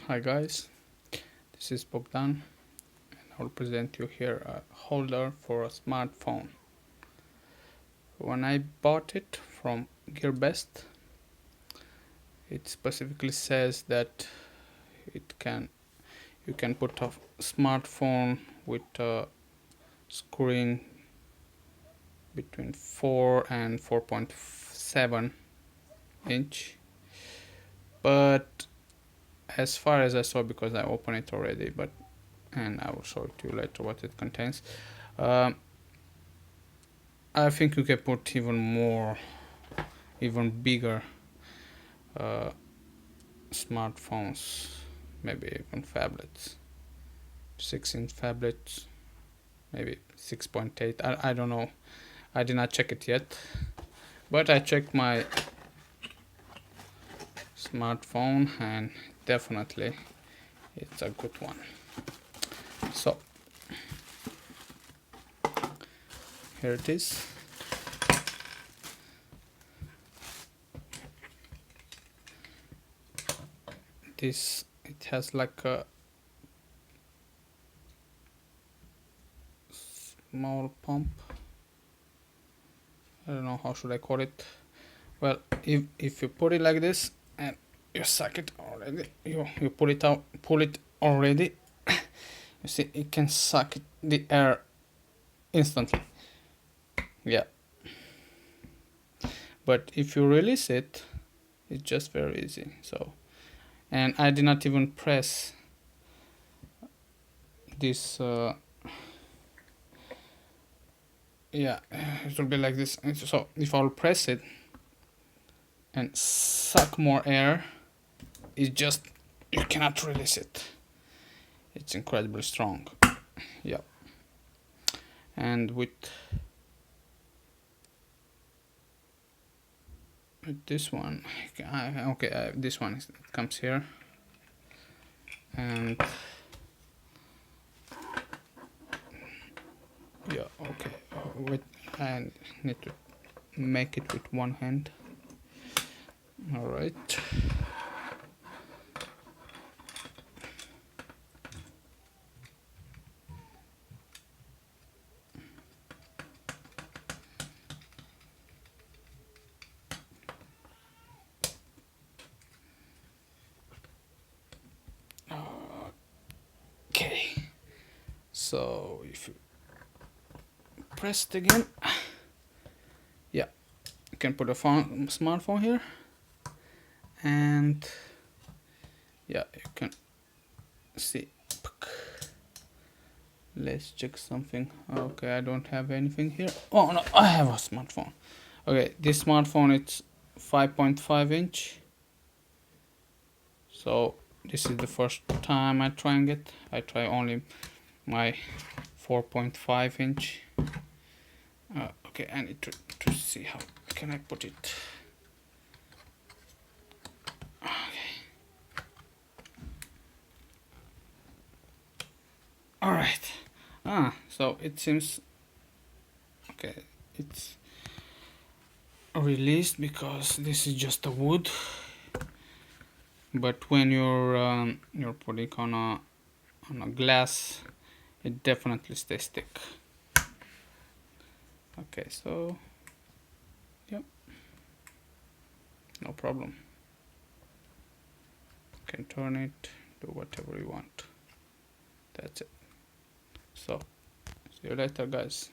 Hi guys, this is Bogdan and I'll present you here a holder for a smartphone. When I bought it from GearBest, it specifically says that you can put a smartphone with a screen between 4 and 4.7 inch, but as far as I saw, because I opened it already, and I will show it to you later what it contains. I think you can put even bigger smartphones, maybe even phablets, 6-inch phablets, maybe 6.8. I don't know. I did not check it yet, but I checked my smartphone and definitely it's a good one. So here it is. It has like a small pump. I don't know how should I call it. Well, if you put it like this and you suck it already, you pull it already, you see it can suck the air instantly. Yeah, but if you release it, it's just very easy. So, and I did not even press this. Yeah, it will be like this. So if I'll press it and suck more air, it just, you cannot release it. It's incredibly strong. Yeah, and with this one, okay, this one comes here, and yeah, okay. Wait, I need to make it with one hand. All right. Okay. So if you press it again, yeah, you can put a smartphone here, and yeah, you can see. Let's check something. Okay, I don't have anything here. Oh no, I have a smartphone. Okay, this smartphone, it's 5.5 inch. So this is the first time I'm trying it. I try only my 4.5 inch. Okay, I need to see how can I put it. Okay. All right. So it seems okay. It's released because this is just a wood. But when you're putting on a glass, it definitely stays thick. Okay, so yep, no problem. You can turn it, do whatever you want. That's it. So see you later, guys.